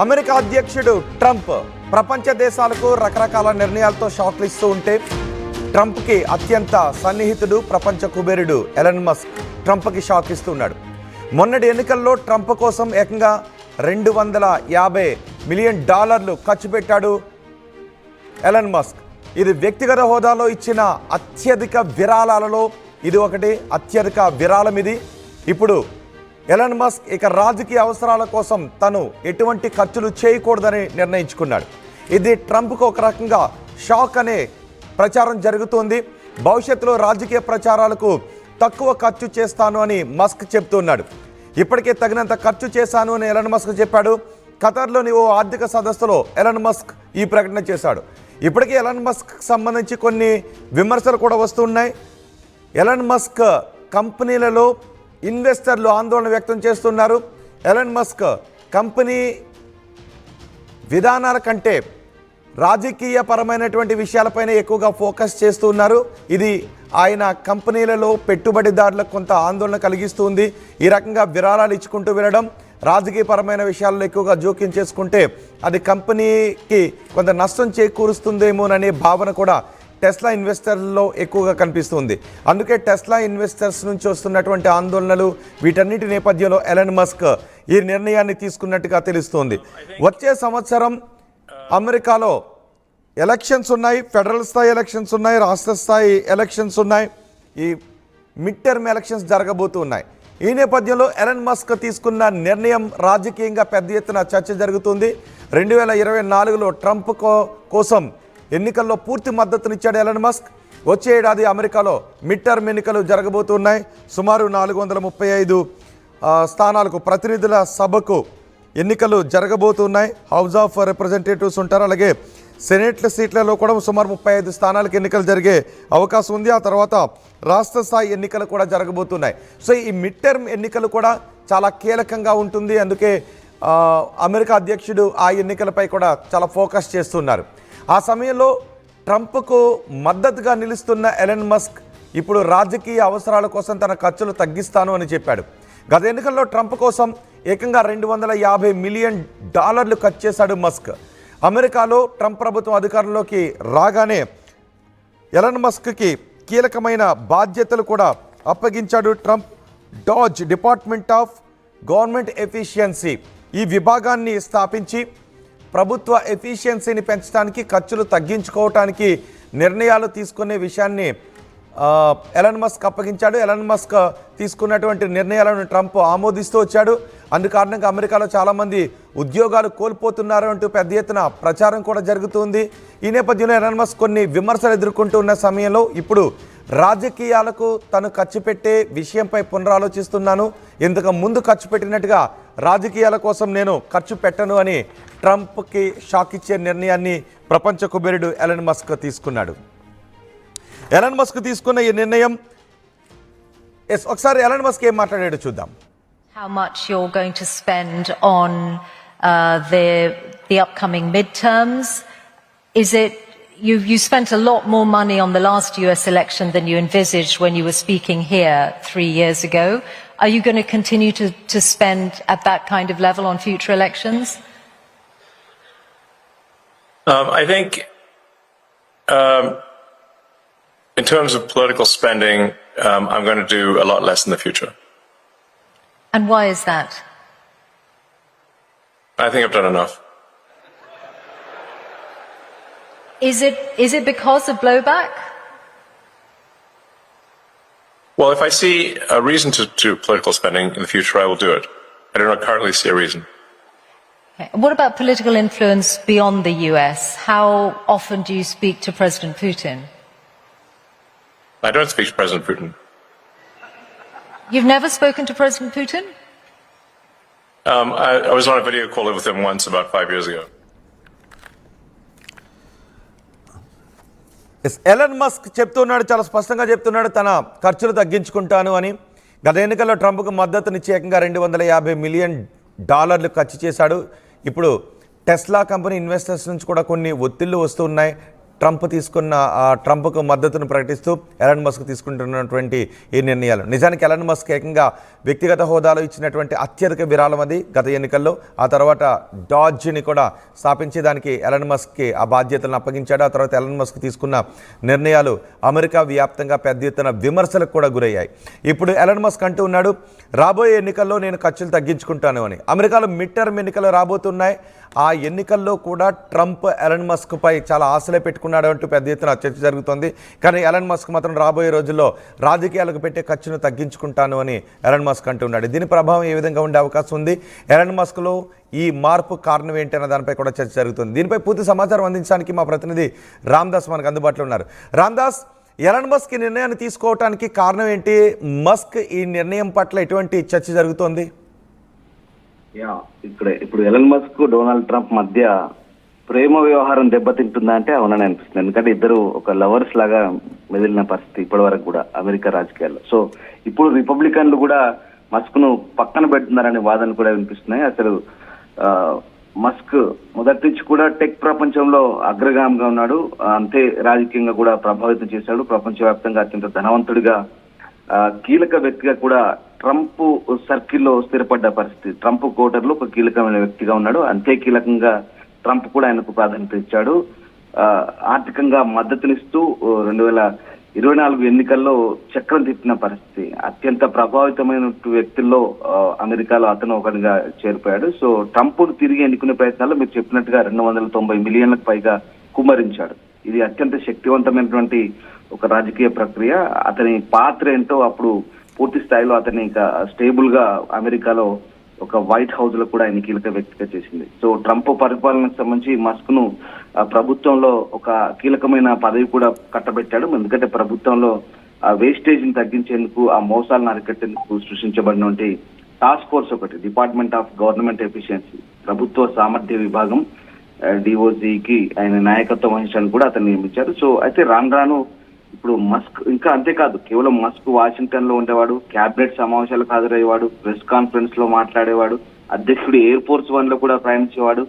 America అధ్యక్షుడు Trump ప్రపంచ దేశాలకు రకరకాల నిర్ణయాలతో షాక్లు ఇస్తూ ఉంటే ట్రంప్కి అత్యంత సన్నిహితుడు ప్రపంచ కుబేరుడు ఎలన్ మస్క్ ట్రంప్కి షాక్ ఇస్తున్నాడు. మొన్నటి ఎన్నికల్లో ట్రంప్ కోసం ఏకంగా $250 మిలియన్ ఖర్చు పెట్టాడు ఎలన్ మస్క్. ఇది వ్యక్తిగత హోదాలో ఇచ్చిన అత్యధిక విరాళాలలో ఇది ఒకటి. అత్యధిక విరాళం ఇది. ఇప్పుడు ఎలన్ మస్క్ ఇక రాజకీయ అవసరాల కోసం తను ఎటువంటి ఖర్చులు చేయకూడదని నిర్ణయించుకున్నాడు. ఇది ట్రంప్కు ఒక రకంగా షాక్ అనే ప్రచారం జరుగుతోంది. భవిష్యత్తులో రాజకీయ ప్రచారాలకు తక్కువ ఖర్చు చేస్తాను అని మస్క్ చెప్తున్నాడు. ఇప్పటికే తగినంత ఖర్చు చేశాను అని ఎలన్ మస్క్ చెప్పాడు. ఖతర్లోని ఓ ఆర్థిక సదస్సులో ఎలన్ మస్క్ ఈ ప్రకటన చేశాడు. ఇప్పటికే ఎలన్ మస్క్ సంబంధించి కొన్ని విమర్శలు కూడా వస్తున్నాయి. ఎలన్ మస్క్ కంపెనీలలో ఇన్వెస్టర్లు ఆందోళన వ్యక్తం చేస్తున్నారు. ఎలన్ మస్క్ కంపెనీ విధానాల కంటే రాజకీయ పరమైనటువంటి విషయాలపైన ఎక్కువగా ఫోకస్ చేస్తున్నారు. ఇది ఆయన కంపెనీలలో పెట్టుబడిదారులకు కొంత ఆందోళన కలిగిస్తుంది. ఈ రకంగా విరాళాలు ఇచ్చుకుంటూ వెళ్ళడం, రాజకీయపరమైన విషయాల్లో ఎక్కువగా జోక్యం చేసుకుంటే అది కంపెనీకి కొంత నష్టం చేకూరుస్తుందేమోననే భావన కూడా టెస్లా ఇన్వెస్టర్లలో ఎక్కువగా కనిపిస్తుంది. అందుకే టెస్లా ఇన్వెస్టర్స్ నుంచి వస్తున్నటువంటి ఆందోళనలు వీటన్నిటి నేపథ్యంలో ఎలన్ మస్క్ ఈ నిర్ణయాన్ని తీసుకున్నట్టుగా తెలుస్తోంది. వచ్చే సంవత్సరం అమెరికాలో ఎలక్షన్స్ ఉన్నాయి. ఫెడరల్ స్థాయి ఎలక్షన్స్ ఉన్నాయి, రాష్ట్ర స్థాయి ఎలక్షన్స్ ఉన్నాయి. ఈ మిడ్ టర్మ్ ఎలక్షన్స్ జరగబోతున్నాయి. ఈ నేపథ్యంలో ఎలన్ మస్క్ తీసుకున్న నిర్ణయం రాజకీయంగా పెద్ద ఎత్తున చర్చ జరుగుతుంది. 2024లో ట్రంప్ కోసం ఎన్నికల్లో పూర్తి మద్దతునిచ్చాడు ఎలన్ మస్క్. వచ్చే ఏడాది అమెరికాలో మిడ్ టర్మ్ ఎన్నికలు జరగబోతున్నాయి. సుమారు 435 స్థానాలకు ప్రతినిధుల సభకు ఎన్నికలు జరగబోతున్నాయి. హౌస్ ఆఫ్ రిప్రజెంటేటివ్స్ ఉంటారు, అలాగే సెనేట్ల సీట్లలో కూడా సుమారు 35 స్థానాలకు ఎన్నికలు జరిగే అవకాశం ఉంది. ఆ తర్వాత రాష్ట్ర స్థాయి ఎన్నికలు కూడా జరగబోతున్నాయి. సో ఈ మిడ్ టర్మ్ ఎన్నికలు కూడా చాలా కీలకంగా ఉంటుంది. అందుకే అమెరికా అధ్యక్షుడు ఆ ఎన్నికలపై కూడా చాలా ఫోకస్ చేస్తున్నారు. ఆ సమయంలో ట్రంప్కు మద్దతుగా నిలుస్తున్న ఎలన్ మస్క్ ఇప్పుడు రాజకీయ అవసరాల కోసం తన ఖర్చులు తగ్గిస్తాను అని చెప్పాడు. గత ఎన్నికల్లో ట్రంప్ కోసం ఏకంగా $250 మిలియన్ ఖర్చు చేశాడు మస్క్. అమెరికాలో ట్రంప్ ప్రభుత్వం అధికారంలోకి రాగానే ఎలన్ మస్క్కి కీలకమైన బాధ్యతలు కూడా అప్పగించాడు Trump. DOGE department of government efficiency ఈ విభాగాన్ని స్థాపించి ప్రభుత్వ ఎఫిషియన్సీని పెంచడానికి, ఖర్చులు తగ్గించుకోవటానికి నిర్ణయాలు తీసుకునే విషయాన్ని ఎలన్ మస్క్ అప్పగించాడు. ఎలన్ మస్క్ తీసుకున్నటువంటి నిర్ణయాలను ట్రంప్ ఆమోదిస్తూ వచ్చాడు. అందుకారణంగా అమెరికాలో చాలామంది ఉద్యోగాలు కోల్పోతున్నారు అంటూ పెద్ద ఎత్తున ప్రచారం కూడా జరుగుతుంది. ఈ నేపథ్యంలో ఎలన్ మస్క్ కొన్ని విమర్శలు ఎదుర్కొంటున్న సమయంలో ఇప్పుడు రాజకీయాలకు తను ఖర్చు పెట్టే విషయంపై పునరాలోచిస్తున్నాను, ఇంతకు ముందు ఖర్చు పెట్టినట్టుగా రాజకీయాల కోసం నేను ఖర్చు పెట్టను అని ట్రంప్కి షాక్ ఇచ్చే నిర్ణయాన్ని ప్రపంచ కుబేరుడు ఎలన్ మస్క్ తీసుకున్నాడు. ఎలన్ మస్క్ తీసుకున్న ఈ నిర్ణయం ఒకసారి ఎలన్ మస్క్ ఏం మాట్లాడాడో చూద్దాం. How much you're going to spend on the upcoming midterms? Is it you spent a lot more money on the last US election than you envisaged when you were speaking here 3 years ago? Are you going to continue to spend at that kind of level on future elections? I think in terms of political spending, I'm going to do a lot less in the future. And why is that? I think I've done enough. Is it because of blowback? Well, if I see a reason to do political spending in the future, I will do it. I do not currently see a reason. Okay. What about political influence beyond the US? How often do you speak to President Putin? I don't speak to President Putin. You've never spoken to President Putin? I was on a video call with him once about 5 years ago. Elon Musk చెప్తున్నాడు, చాలా స్పష్టంగా చెప్తున్నాడు తన ఖర్చులు తగ్గించుకుంటాను అని. గత ఎన్నికల్లో ట్రంప్కు మద్దతునిచ్చి ఏకంగా $250 మిలియన్ ఖర్చు చేశాడు. ఇప్పుడు టెస్లా కంపెనీ ఇన్వెస్టర్స్ నుంచి కూడా కొన్ని ఒత్తిళ్లు వస్తున్నాయి. ట్రంప్కు మద్దతును ప్రకటిస్తూ ఎలాన్ మస్క్ తీసుకుంటున్నటువంటి ఈ నిర్ణయాలు. నిజానికి ఎలాన్ మస్క్ ఏకంగా వ్యక్తిగత హోదాలో ఇచ్చినటువంటి అత్యధిక విరాళం అది గత ఎన్నికల్లో. ఆ తర్వాత డాడ్జ్ని కూడా స్థాపించి దానికి ఎలాన్ మస్క్కి ఆ బాధ్యతలను అప్పగించాడు. ఆ తర్వాత ఎలాన్ మస్క్ తీసుకున్న నిర్ణయాలు అమెరికా వ్యాప్తంగా పెద్ద ఎత్తున విమర్శలకు కూడా గురయ్యాయి. ఇప్పుడు ఎలాన్ మస్క్ అంటూ ఉన్నాడు, రాబోయే ఎన్నికల్లో నేను ఖర్చులు తగ్గించుకుంటాను అని. అమెరికాలో మిడ్ టర్మ్ ఎన్నికలు రాబోతున్నాయి. ఆ ఎన్నికల్లో కూడా ట్రంప్ ఎలాన్ మస్క్పై చాలా ఆశలే పెట్టుకున్నాడు అంటూ పెద్ద ఎత్తున చర్చ జరుగుతోంది. కానీ ఎలాన్ మస్క్ మాత్రం రాబోయే రోజుల్లో రాజకీయాలకు పెట్టే ఖర్చును తగ్గించుకుంటాను అని ఎలాన్ మస్క్ అంటున్నాడు. దీని ప్రభావం ఏ విధంగా ఉండే అవకాశం ఉంది, ఎలాన్ మస్క్లో ఈ మార్పు కారణం ఏంటి అన్న దానిపై కూడా చర్చ జరుగుతుంది. దీనిపై పూర్తి సమాచారం అందించడానికి మా ప్రతినిధి రామ్దాస్ మనకు అందుబాటులో ఉన్నారు. రామ్దాస్, ఎలాన్ మస్క్ ఈ నిర్ణయాన్ని తీసుకోవడానికి కారణం ఏంటి? మస్క్ ఈ నిర్ణయం పట్ల ఎటువంటి చర్చ జరుగుతోంది? ఇప్పుడు ఎలన్ మస్క్ డొనాల్డ్ ట్రంప్ మధ్య ప్రేమ వ్యవహారం దెబ్బతింటుందా అంటే అవునని అనిపిస్తుంది. ఎందుకంటే ఇద్దరు ఒక లవర్స్ లాగా మెదిలిన పరిస్థితి ఇప్పటి వరకు కూడా అమెరికా రాజకీయాల్లో. సో ఇప్పుడు రిపబ్లికన్లు కూడా మస్క్ ను పక్కన పెడుతున్నారనే వాదనలు కూడా వినిపిస్తున్నాయి. అసలు మస్క్ మొదటి నుంచి కూడా టెక్ ప్రపంచంలో అగ్రగామిగా ఉన్నాడు. అంతే రాజకీయంగా కూడా ప్రభావితం చేశాడు. ప్రపంచవ్యాప్తంగా అత్యంత ధనవంతుడిగా కీలక వ్యక్తిగా కూడా ట్రంప్ సర్కిల్లో స్థిరపడ్డ పరిస్థితి. ట్రంప్ కోటర్లో ఒక కీలకమైన వ్యక్తిగా ఉన్నాడు. అంతే కీలకంగా ట్రంప్ కూడా ఆయనకు ప్రాధాన్యత ఇచ్చాడు. ఆర్థికంగా మద్దతునిస్తూ 2024 ఎన్నికల్లో చక్రం తిప్పిన పరిస్థితి. అత్యంత ప్రభావితమైన వ్యక్తుల్లో అమెరికాలో అతను ఒకరిగా చేరిపోయాడు. సో ట్రంప్ తిరిగి ఎన్నుకునే ప్రయత్నాల్లో మీరు చెప్పినట్టుగా 290 మిలియన్లకు పైగా కుమ్మరించాడు. ఇది అత్యంత శక్తివంతమైనటువంటి ఒక రాజకీయ ప్రక్రియ. అతని పాత్ర ఏంటో అప్పుడు పూర్తి స్థాయిలో అతన్ని ఇంకా స్టేబుల్ గా అమెరికాలో ఒక వైట్ హౌస్ లో కూడా ఆయన కీలక వ్యక్తిగా చేసింది. సో ట్రంప్ పరిపాలనకు సంబంధించి మస్క్ ను ప్రభుత్వంలో ఒక కీలకమైన పదవి కూడా కట్టబెట్టాడు. ఎందుకంటే ప్రభుత్వంలో వేస్టేజ్ ని తగ్గించేందుకు, ఆ మోసాలను అరికట్టేందుకు సృష్టించబడినటువంటి టాస్క్ ఫోర్స్ ఒకటి, డిపార్ట్మెంట్ ఆఫ్ గవర్నమెంట్ ఎఫిషియన్సీ, ప్రభుత్వ సామర్థ్య విభాగం డిఓసికి ఆయన నాయకత్వం వహించడానికి కూడా అతన్ని నియమించారు. సో అయితే రాను ఇప్పుడు మస్క్ ఇంకా అంతేకాదు, కేవలం మస్క్ వాషింగ్టన్ లో ఉండేవాడు, క్యాబినెట్ సమావేశాలకు హాజరయ్యేవాడు, ప్రెస్ కాన్ఫరెన్స్ లో మాట్లాడేవాడు, అధ్యక్షుడు ఎయిర్ ఫోర్స్ 1 లో కూడా ప్రయాణించేవాడు.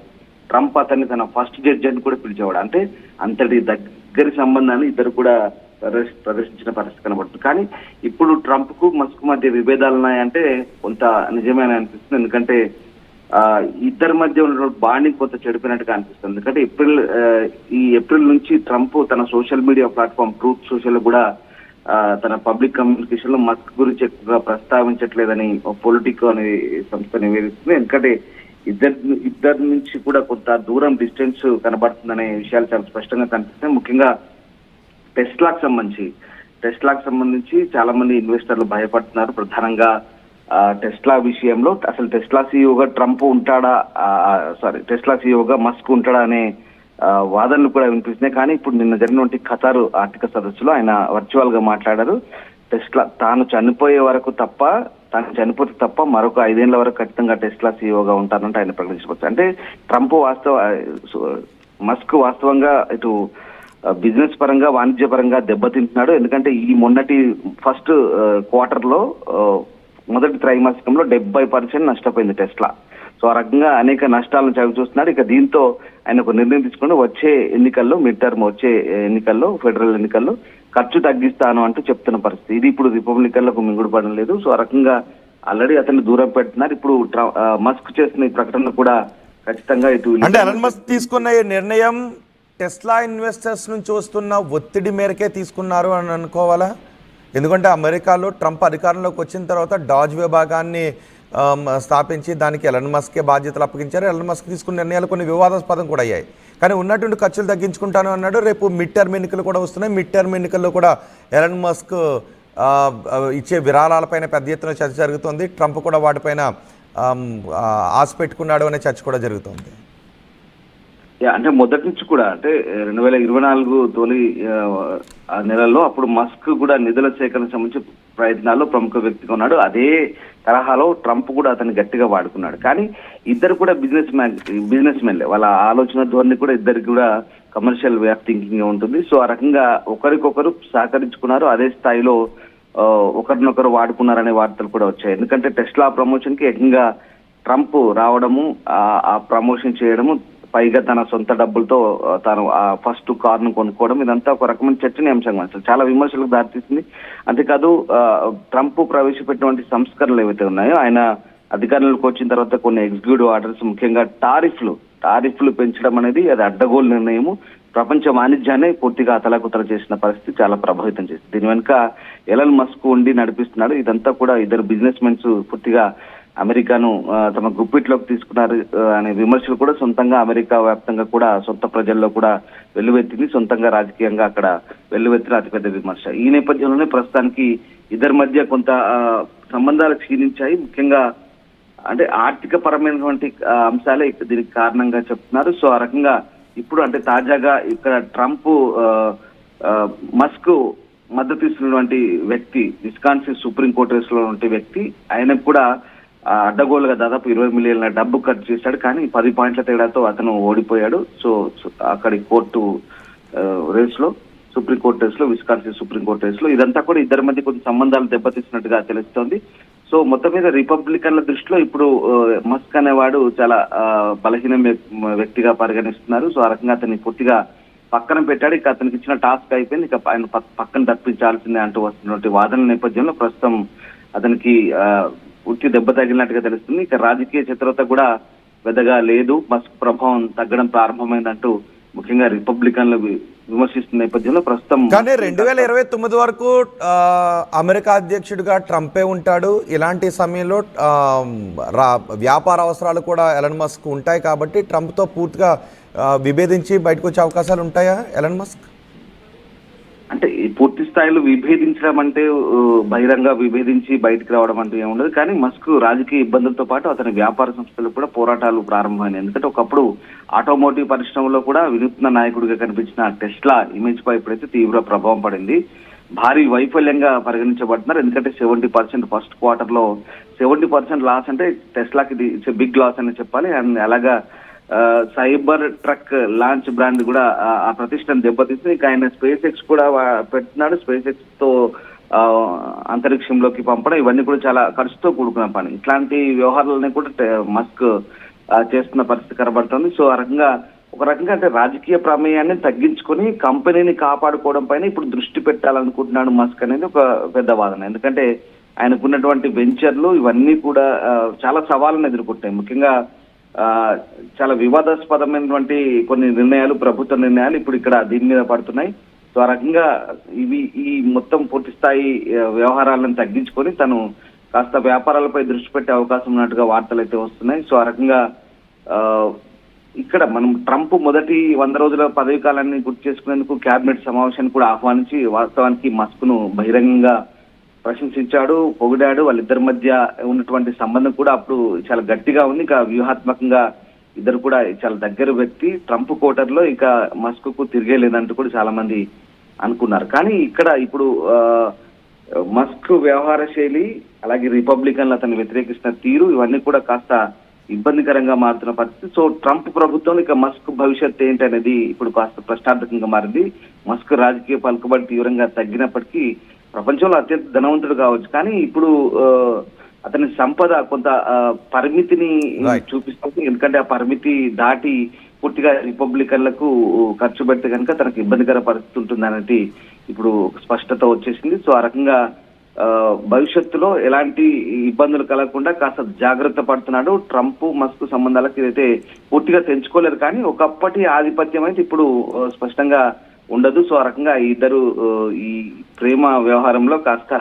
ట్రంప్ అతన్ని తన ఫస్ట్ జడ్జి అని కూడా పిలిచేవాడు. అంటే అంతటి దగ్గరి సంబంధాన్ని ఇద్దరు కూడా ప్రదర్శించిన పరిస్థితి కనబడుతుంది. కానీ ఇప్పుడు ట్రంప్ కు మస్క్ మధ్య విభేదాలు ఉన్నాయంటే కొంత నిజమేనా అనిపిస్తుంది. ఎందుకంటే ఇద్దరి మధ్య ఉన్న బాండింగ్ కొంత చెడిపోయినట్టుగా అనిపిస్తుంది. ఎందుకంటే ఏప్రిల్ నుంచి ట్రంప్ తన social media platform truth social కూడా తన పబ్లిక్ కమ్యూనికేషన్ లో మస్క్ గురించి ఎక్కువగా ప్రస్తావించట్లేదని పొలిటికో అనే సంస్థ నివేదిస్తుంది. ఎందుకంటే ఇద్దరి నుంచి కూడా కొంత దూరం డిస్టెన్స్ కనబడుతుందనే విషయాలు చాలా స్పష్టంగా కనిపిస్తున్నాయి. ముఖ్యంగా టెస్లాకు సంబంధించి చాలా మంది ఇన్వెస్టర్లు భయపడుతున్నారు. ప్రధానంగా టెస్లా విషయంలో అసలు టెస్లా సీఈఓగా ట్రంప్ ఉంటాడా, టెస్లా సీఈఓగా మస్క్ ఉంటాడా అనే వాదనలు కూడా వినిపిస్తున్నాయి. కానీ ఇప్పుడు నిన్న జరిగినటువంటి ఖతారు ఆర్థిక సదస్సులో ఆయన వర్చువల్ గా మాట్లాడారు. టెస్లా తాను చనిపోతే తప్ప మరొక 5 ఏళ్ల వరకు ఖచ్చితంగా టెస్లా సీఈఓగా ఉంటారంటే ఆయన ప్రకటించవచ్చు. అంటే ట్రంప్ మస్క్ వాస్తవంగా ఇటు బిజినెస్ పరంగా, వాణిజ్య పరంగా దెబ్బతింటున్నాడు. ఎందుకంటే ఈ మొన్నటి ఫస్ట్ క్వార్టర్ లో మొదటి త్రైమాసికంలో 70% నష్టపోయింది టెస్లా. సో ఆ రకంగా అనేక నష్టాలను చవి చూస్తున్నాడు. ఇక దీంతో ఆయన ఒక నిర్ణయం తీసుకుని వచ్చే ఎన్నికల్లో, వచ్చే ఎన్నికల్లో, ఫెడరల్ ఎన్నికల్లో ఖర్చు తగ్గిస్తాను అంటూ చెప్తున్న పరిస్థితి. ఇది ఇప్పుడు రిపబ్లికన్లకు మింగుడు పడడం లేదు. సో ఆ రకంగా ఆల్రెడీ అతన్ని దూరం పెడుతున్నారు. ఇప్పుడు మస్క్ చేసిన ఈ ప్రకటన కూడా ఖచ్చితంగా ఇటు అంటే ఎలన్ మస్క్ తీసుకున్న ఈ నిర్ణయం టెస్లా ఇన్వెస్టర్స్ నుంచి వస్తున్న ఒత్తిడి మేరకే తీసుకున్నారు అని అనుకోవాలా? ఎందుకంటే అమెరికాలో ట్రంప్ అధికారంలోకి వచ్చిన తర్వాత డాజ్ విభాగాన్ని స్థాపించి దానికి ఎలన్ మస్కే బాధ్యతలు అప్పగించారు. ఎలన్ మస్క్ తీసుకున్న నిర్ణయాలు కొన్ని వివాదాస్పదం కూడా అయ్యాయి. కానీ ఉన్నటువంటి ఖర్చులు తగ్గించుకుంటాను అన్నాడు. రేపు మిడ్ టర్మ్ ఎన్నికలు కూడా వస్తున్నాయి. మిడ్ టర్మ్ ఎన్నికల్లో కూడా ఎలన్ మస్క్ ఇచ్చే విరాళాలపైన పెద్ద ఎత్తున చర్చ జరుగుతుంది. ట్రంప్ కూడా వాటిపైన ఆశ పెట్టుకున్నాడు అనే చర్చ కూడా జరుగుతుంది. అంటే మొదటి నుంచి కూడా అంటే 2024 తొలి నెలల్లో అప్పుడు మస్క్ కూడా నిధుల సేకరణ సంబంధించి ప్రయత్నాల్లో ప్రముఖ వ్యక్తిగా ఉన్నాడు. అదే తరహాలో ట్రంప్ కూడా అతన్ని గట్టిగా వాడుకున్నాడు. కానీ ఇద్దరు కూడా బిజినెస్ మెన్లే. వాళ్ళ ఆలోచన ధోరణి కూడా ఇద్దరికి కూడా కమర్షియల్ వే ఆఫ్ థింకింగ్ ఉంటుంది. సో ఆ రకంగా ఒకరికొకరు సహకరించుకున్నారు. అదే స్థాయిలో ఒకరినొకరు వాడుకున్నారనే వార్తలు కూడా వచ్చాయి. ఎందుకంటే టెస్లా ప్రమోషన్ కి ఏకంగా ట్రంప్ రావడము, ఆ ప్రమోషన్ చేయడము పైగా తన సొంత డబ్బులతో తాను ఆ ఫస్ట్ కారును కొనుక్కోవడం ఇదంతా ఒక రకమైన చర్చనీయాంశంగా అసలు చాలా విమర్శలకు దారితీసింది. అంతేకాదు ట్రంప్ ప్రవేశపెట్టినటువంటి సంస్కరణలు ఏవైతే ఉన్నాయో ఆయన అధికారంలోకి వచ్చిన తర్వాత కొన్ని ఎగ్జిక్యూటివ్ ఆర్డర్స్, ముఖ్యంగా టారిఫ్లు పెంచడం అనేది అది అడ్డగోలు నిర్ణయము, ప్రపంచ వాణిజ్యాన్ని పూర్తిగా అతలాకుతల చేసిన పరిస్థితి చాలా ప్రభావితం చేసింది. దీని వెనుక ఎలన్ మస్క్ ఉండి నడిపిస్తున్నాడు. ఇదంతా కూడా ఇద్దరు బిజినెస్ మెన్స్ పూర్తిగా అమెరికాను తమ గుప్పిట్లోకి తీసుకున్నారు అనే విమర్శలు కూడా సొంతంగా అమెరికా వ్యాప్తంగా కూడా సొంత ప్రజల్లో కూడా వెల్లువెత్తింది. సొంతంగా రాజకీయంగా అక్కడ వెల్లువెత్తిన అతిపెద్ద విమర్శ. ఈ నేపథ్యంలోనే ప్రస్తుతానికి ఇద్దరి మధ్య కొంత సంబంధాలు క్షీణించాయి. ముఖ్యంగా అంటే ఆర్థిక పరమైనటువంటి అంశాలే దీనికి కారణంగా చెప్తున్నారు. సో ఆ రకంగా ఇప్పుడు అంటే తాజాగా ఇక్కడ ట్రంప్ మస్క్ మద్దతు ఇస్తున్నటువంటి వ్యక్తి, విస్కాన్సిన్ సుప్రీంకోర్టు రేసులో ఉన్నటువంటి వ్యక్తి, ఆయనకు కూడా అడ్డగోలుగా దాదాపు 20 మిలియన్ల డబ్బు ఖర్చు చేశాడు. కానీ 10 పాయింట్ల తేడాతో అతను ఓడిపోయాడు. సో అక్కడి కోర్టు రేసులో, సుప్రీంకోర్టు రేసులో, విస్కాన్సిన్ సుప్రీంకోర్టు రేసులో ఇదంతా కూడా ఇద్దరి మధ్య కొన్ని సంబంధాలు దెబ్బతీసినట్టుగా తెలుస్తోంది. సో మొత్తం మీద రిపబ్లికన్ల దృష్టిలో ఇప్పుడు మస్క్ అనేవాడు చాలా బలహీన వ్యక్తిగా పరిగణిస్తున్నారు. సో ఆ రకంగా అతన్ని పూర్తిగా పక్కన పెట్టాడు. ఇక అతనికి ఇచ్చిన టాస్క్ అయిపోయింది, ఇక ఆయన పక్కన తప్పించాల్సిందే అంటూ వస్తున్నటువంటి వాదనల నేపథ్యంలో ప్రస్తుతం అతనికి పూర్తి దెబ్బ తగిలినట్టుగా తెలుస్తుంది. ఇక రాజకీయ చిత్రత కూడా పెద్దగా లేదు, మస్క్ ప్రభావం తగ్గడం ప్రారంభమైందంటూ ముఖ్యంగా రిపబ్లికన్లు విమర్శిస్తున్న నేపథ్యంలో ప్రస్తుతం కానీ 2029 వరకు అమెరికా అధ్యక్షుడిగా ట్రంపే ఉంటాడు. ఇలాంటి సమయంలో వ్యాపార అవసరాలు కూడా ఎలన్ మస్క్ ఉంటాయి కాబట్టి ట్రంప్తో పూర్తిగా విభేదించి బయటకు వచ్చే అవకాశాలు ఉంటాయా ఎలన్ మస్క్? అంటే పూర్తి స్థాయిలో విభేదించడం అంటే బహిరంగ విభేదించి బయటకు రావడం అంటూ ఏముండదు. కానీ మస్క్ రాజకీయ ఇబ్బందులతో పాటు అతని వ్యాపార సంస్థలు కూడా పోరాటాలు ప్రారంభమైనాయి. ఎందుకంటే ఒకప్పుడు ఆటోమోటివ్ పరిశ్రమలో కూడా వినూత్న నాయకుడిగా కనిపించిన టెస్లా ఇమేజ్ పై ఇప్పుడైతే తీవ్ర ప్రభావం పడింది. భారీ వైఫల్యంగా పరిగణించబడుతున్నారు. ఎందుకంటే 70% ఫస్ట్ క్వార్టర్ లో 70% లాస్ అంటే టెస్లాకి ఇది బిగ్ లాస్ అని చెప్పాలి. అండ్ అలాగా సైబర్ ట్రక్ లాంచ్ బ్రాండ్ కూడా ఆ ప్రతిష్టను దెబ్బతీస్తుంది. ఇక ఆయన స్పేస్ ఎక్స్ కూడా పెడుతున్నాడు. స్పేస్ ఎక్స్ తో అంతరిక్షంలోకి పంపడం ఇవన్నీ కూడా చాలా ఖర్చుతో కూడుకున్న పని. ఇట్లాంటి వ్యవహారాలని కూడా మస్క్ చేస్తున్న పరిస్థితి కనబడుతుంది. సో ఆ రకంగా ఒక రకంగా అంటే రాజకీయ ప్రమేయాన్ని తగ్గించుకొని కంపెనీని కాపాడుకోవడం పైన ఇప్పుడు దృష్టి పెట్టాలనుకుంటున్నాడు మస్క్ అనేది ఒక పెద్ద వాదన. ఎందుకంటే ఆయనకున్నటువంటి వెంచర్లు ఇవన్నీ కూడా చాలా సవాళ్ళను ఎదుర్కొంటాయి. ముఖ్యంగా చాలా వివాదాస్పదమైనటువంటి కొన్ని నిర్ణయాలు, ప్రభుత్వ నిర్ణయాలు ఇప్పుడు ఇక్కడ దీని మీద పడుతున్నాయి. సో ఆ రకంగా ఈ మొత్తం పూర్తి స్థాయి వ్యవహారాలను తగ్గించుకొని తను కాస్త వ్యాపారాలపై దృష్టి పెట్టే అవకాశం ఉన్నట్టుగా వార్తలు అయితే వస్తున్నాయి. సో ఆ రకంగా ఇక్కడ మనం ట్రంప్ మొదటి 100 రోజుల పదవి కాలాన్ని గుర్తు చేసుకునేందుకు కేబినెట్ సమావేశాన్ని కూడా ఆహ్వానించి వాస్తవానికి మస్క్ ను బహిరంగంగా ప్రశంసించాడు, పొగిడాడు. వాళ్ళిద్దరి మధ్య ఉన్నటువంటి సంబంధం కూడా అప్పుడు చాలా గట్టిగా ఉంది. ఇక వ్యూహాత్మకంగా ఇద్దరు కూడా చాలా దగ్గర వ్యక్తి. ట్రంప్ కోటర్లో ఇక మస్క్ కు తిరిగే లేదంటూ కూడా చాలా మంది అనుకున్నారు. కానీ ఇక్కడ ఇప్పుడు మస్క్ వ్యవహార శైలి, అలాగే రిపబ్లికన్లు అతను వ్యతిరేకిస్తున్న తీరు ఇవన్నీ కూడా కాస్త ఇబ్బందికరంగా మారుతున్న పరిస్థితి. సో ట్రంప్ ప్రభుత్వం ఇక మస్క్ భవిష్యత్ ఏంటి అనేది ఇప్పుడు కాస్త ప్రశ్నార్థకంగా మారింది. మస్క్ రాజకీయ పలుకుబడి తీవ్రంగా తగ్గినప్పటికీ ప్రపంచంలో అత్యంత ధనవంతుడు కావచ్చు, కానీ ఇప్పుడు అతని సంపద కొంత పరిమితిని చూపిస్తుంది. ఎందుకంటే ఆ పరిమితి దాటి పూర్తిగా రిపబ్లికన్లకు ఖర్చు పెడితే కనుక తనకు ఇబ్బందికర పరిస్థితి ఉంటుంది అనేది ఇప్పుడు స్పష్టత వచ్చేసింది. సో ఆ రకంగా భవిష్యత్తులో ఎలాంటి ఇబ్బందులు కలగకుండా కాస్త జాగ్రత్త పడుతున్నాడు. ట్రంప్ మస్క్ సంబంధాలకు ఇదైతే పూర్తిగా తెంచుకోలేరు, కానీ ఒకప్పటి ఆధిపత్యం అయితే ఇప్పుడు స్పష్టంగా ఉండదు. సో ఆ రకంగా ఇద్దరు ఈ ప్రేమ వ్యవహారంలో కాస్త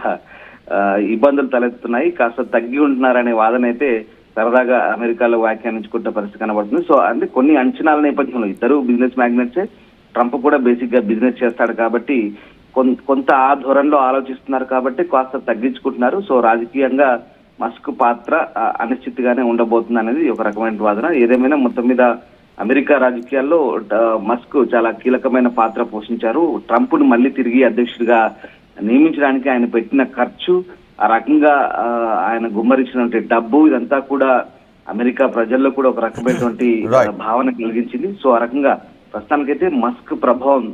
ఇబ్బందులు తలెత్తుతున్నాయి, కాస్త తగ్గి ఉంటున్నారనే వాదన అయితే సరదాగా అమెరికాలో వ్యాఖ్యానించుకుంటే పరిస్థితి కనబడుతుంది. సో అంటే కొన్ని అంచనాల నేపథ్యంలో ఇద్దరు బిజినెస్ మ్యాగ్నెట్సే, ట్రంప్ కూడా బేసిక్ గా బిజినెస్ చేస్తాడు కాబట్టి కొంత ఆ ధోరణిలో ఆలోచిస్తున్నారు కాబట్టి కాస్త తగ్గించుకుంటున్నారు. సో రాజకీయంగా మస్క్ పాత్ర అనిశ్చితిగానే ఉండబోతుంది అనేది ఒక రకమైన వాదన. ఏదేమైనా మొత్తం మీద అమెరికా రాజకీయాల్లో మస్క్ చాలా కీలకమైన పాత్ర పోషించారు. ట్రంప్ ను మళ్ళీ తిరిగి అధ్యక్షుడిగా నియమించడానికి ఆయన పెట్టిన ఖర్చు, ఆ రకంగా ఆయన గుమ్మరించినటువంటి డబ్బు, ఇదంతా కూడా అమెరికా ప్రజల్లో కూడా ఒక రకమైనటువంటి భావన కలిగించింది. సో ఆ రకంగా ప్రస్తుతానికైతే మస్క్ ప్రభావం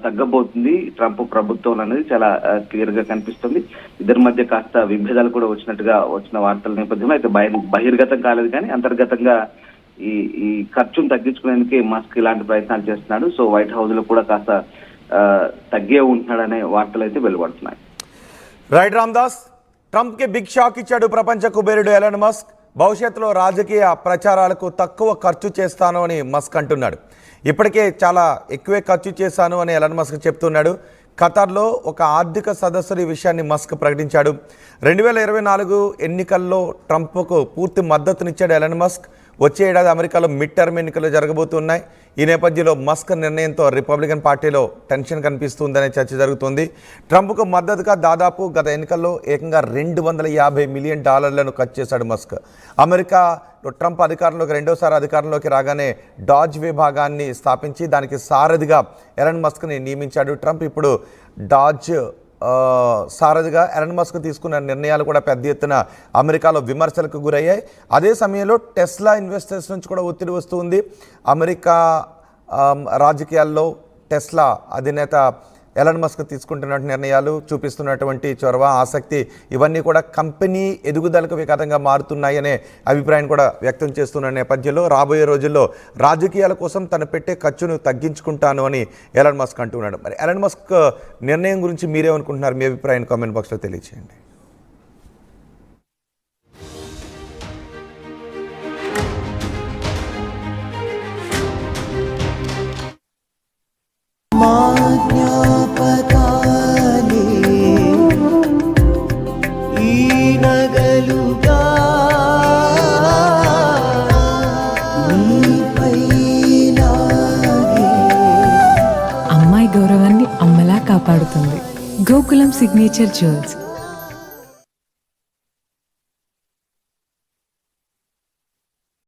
తగ్గబోతుంది ట్రంప్ ప్రభుత్వం అనేది చాలా క్లియర్ గా కనిపిస్తుంది. ఇద్దరి మధ్య కాస్త విభేదాలు కూడా వచ్చిన వార్తల నేపథ్యంలో అయితే బహిర్గతం కాలేదు, కానీ అంతర్గతంగా ఈ ఖర్చును తగ్గించుకునేందుకే మస్క్ ఇలాంటి ప్రయత్నాలు చేస్తున్నాడు. సో వైట్ హౌస్ లో కూడా కాస్త తగ్గే ఉంటున్నాడనే వార్తలు అయితే వెలువడుతున్నాయి. రైట్ రామ్దాస్, ట్రంప్కి బిగ్ షాక్ ఇచ్చాడు ప్రపంచ కుబేరుడు ఎలాన్ మస్క్. భవిష్యత్తులో రాజకీయ ప్రచారాలకు తక్కువ ఖర్చు చేస్తాను అని మస్క్ అంటున్నాడు. ఇప్పటికే చాలా ఎక్కువే ఖర్చు చేశాను అని ఎలాన్ మస్క్ చెప్తున్నాడు. ఖతార్లో ఒక ఆర్థిక సదస్సులో ఈ విషయాన్ని మస్క్ ప్రకటించాడు. 2024 ఎన్నికల్లో ట్రంప్కు పూర్తి మద్దతునిచ్చాడు ఎలాన్ మస్క్. వచ్చే ఏడాది అమెరికాలో మిడ్ టర్మ్ ఎన్నికలు జరగబోతున్నాయి. ఈ నేపథ్యంలో మస్క్ నిర్ణయంతో రిపబ్లికన్ పార్టీలో టెన్షన్ కనిపిస్తుందనే చర్చ జరుగుతుంది. ట్రంప్కు మద్దతుగా దాదాపు గత ఎన్నికల్లో ఏకంగా $250 మిలియన్ ఖర్చు చేశాడు మస్క్. అమెరికాలో ట్రంప్ అధికారంలోకి రెండోసారి అధికారంలోకి రాగానే డాజ్ విభాగాన్ని స్థాపించి దానికి సారథిగా ఎలాన్ మస్క్ని నియమించాడు ట్రంప్. ఇప్పుడు డాజ్ సారథిగా ఎలాన్ మస్క్ తీసుకున్న నిర్ణయాలు కూడా పెద్ద ఎత్తున అమెరికాలో విమర్శలకు గురయ్యాయి. అదే సమయంలో టెస్లా ఇన్వెస్టర్స్ నుంచి కూడా ఒత్తిడి వస్తుంది. అమెరికా రాజకీయాల్లో టెస్లా అధినేత ఎలాన్ మస్క్ తీసుకుంటున్న నిర్ణయాలు, చూపిస్తున్నటువంటి చొరవ, ఆసక్తి ఇవన్నీ కూడా కంపెనీ ఎదుగుదలకు విఘాతంగా మారుతున్నాయనే అభిప్రాయం కూడా వ్యక్తం చేస్తున్న నేపథ్యంలో రాబోయే రోజుల్లో రాజకీయాల కోసం తను పెట్టే ఖర్చును తగ్గించుకుంటాను అని ఎలాన్ మస్క్ అంటున్నాడు. మరి ఎలాన్ మస్క్ నిర్ణయం గురించి మీరేమనుకుంటున్నారు? మీ అభిప్రాయాన్ని కామెంట్ బాక్స్లో తెలియజేయండి. అమ్మాయి గౌరవాన్ని అమ్మలా కాపాడుతుంది. Gokulam signature jewels.